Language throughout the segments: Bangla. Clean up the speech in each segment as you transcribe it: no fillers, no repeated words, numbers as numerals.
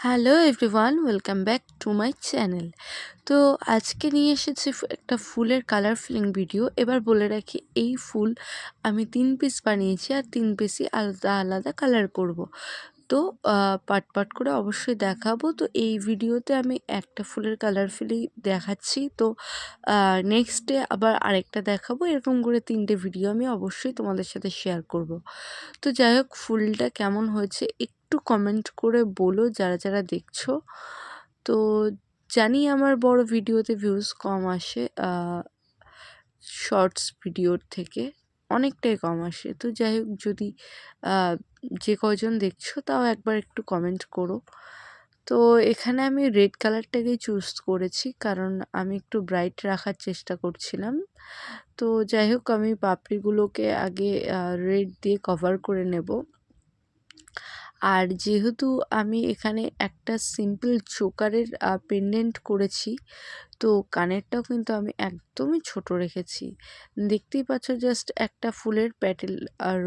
Hello everyone, welcome back to my channel. তো আজকে নিয়ে এসেছি একটা ফুলের কালার ফিলিং ভিডিও। এবার বলে রাখি, এই ফুল আমি 3 পিস বানিয়েছি আর 3 পিসই আলাদা আলাদা কালার করব। তো পার্ট করে অবশ্যই দেখাবো। তো এই ভিডিওতে আমি একটা ফুলের কালার ফিলিং দেখাচ্ছি, তো নেক্সট ডে আবার আরেকটা দেখাবো। এরকম করে 3টে ভিডিও আমি অবশ্যই তোমাদের সাথে শেয়ার করব। তো যাই হোক, ফুলটা কেমন হয়েছে একটু কমেন্ট করে বলো যারা যারা দেখছো। তো জানি আমার বড় ভিডিওতে ভিউজ কম আসে, শর্টস ভিডিওর থেকে অনেকটাই কম আসে। তো যাই হোক, যদি যে কয়জন দেখছো তাও একবার একটু কমেন্ট করো। তো এখানে আমি রেড কালারটাকেই চুজ করেছি, কারণ আমি একটু ব্রাইট রাখার চেষ্টা করছিলাম। তো যাই হোক, আমি পাপড়িগুলোকে আগে রেড দিয়ে কভার করে নেব। আর যেহেতু আমি এখানে একটা সিম্পল চোকারের পেন্ডেন্ট করেছি, তো কানেরটাও কিন্তু আমি একদমই ছোট রেখেছি। দেখতেই পাচ্ছ, জাস্ট একটা ফুলের প্যাটেল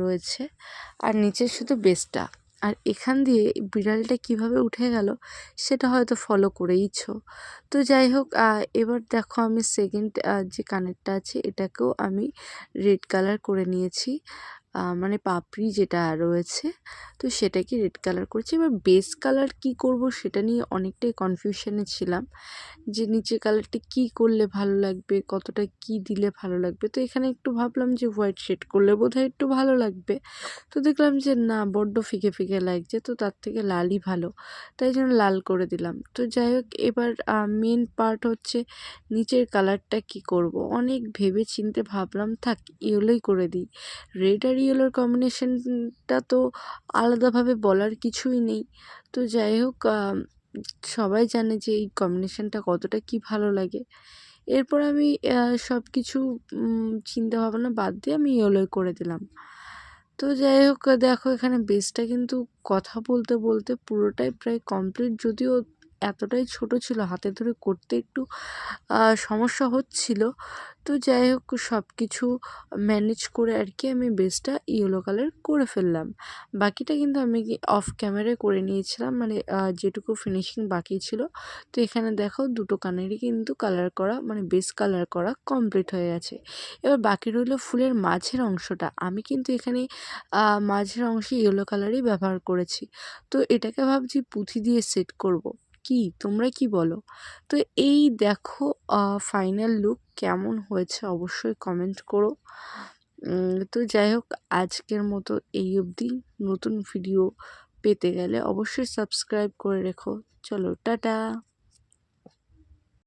রয়েছে আর নিচে শুধু বেসটা। আর এখান দিয়ে বিড়ালটা কিভাবে উঠে গেল সেটা হয়তো ফলো করেইছো। তো যাই হোক, এবার দেখো আমি সেকেন্ড যে কানেরটা আছে এটাকেও আমি রেড কালার করে নিয়েছি। মানে পাপড়ি যেটা রয়েছে, তো সেটাকে রেড কালার করেছি। এবার বেস কালার কি করব সেটা নিয়ে অনেকটাই কনফিউশনে ছিলাম, যে নিচের কালারটা কি করলে ভালো লাগবে, কতটা কি দিলে ভালো লাগবে। তো এখানে একটু ভাবলাম যে হোয়াইট শেড করলে বোধহয় একটু ভালো লাগবে। তো দেখলাম যে না, বড্ড ফিকে ফিকে লাগছে, তো তার থেকে লালই ভালো, তাই জন্য লাল করে দিলাম। তো যাই হোক, এবার মেন পার্ট হচ্ছে নিচের কালারটা কি করব। অনেক ভেবে চিন্তে ভাবলাম থাক ইয়েলোই করে দিই। রেড আর ইয়েলোর কম্বিনেশনটা তো আলাদাভাবে বলার কিছুই নেই। তো যাই হোক, সবাই জানে যে এই কম্বিনেশনটা কতটা কি ভালো লাগে। এরপর আমি সব কিছু চিন্তা ভাবনা বাদ দিয়ে আমি ইয়েলোই করে দিলাম। তো যাই হোক, দেখো এখানে বেসটা কিন্তু কথা বলতে বলতে পুরোটাই প্রায় কমপ্লিট, যদিও এতটাই ছোট ছিল হাতে ধরে করতে একটু সমস্যা হচ্ছিল। তো যাই হোক, সব কিছু ম্যানেজ করে আর কি আমি বেসটা ইয়েলো কালার করে ফেললাম। বাকিটা কিন্তু আমি অফ ক্যামেরায় করে নিয়েছিলাম, মানে যেটুকু ফিনিশিং বাকি ছিল। তো এখানে দেখো দুটো কানেরই কিন্তু কালার করা, মানে বেস কালার করা কমপ্লিট হয়ে গেছে। এবার বাকি রইল ফুলের মাঝের অংশটা। আমি কিন্তু এখানে মাঝের অংশে ইয়েলো কালারই ব্যবহার করেছি। তো এটাকে ভাবছি পুঁথি দিয়ে সেট করব। কি তোমরা কি বলো? তো এই দেখো ফাইনাল লুক কেমন হয়েছে অবশ্যই কমেন্ট করো। তো যাই হোক, আজকের মতো এই অবধি। নতুন ভিডিও পেতে গেলে অবশ্যই সাবস্ক্রাইব করে রেখো। চলো টাটা।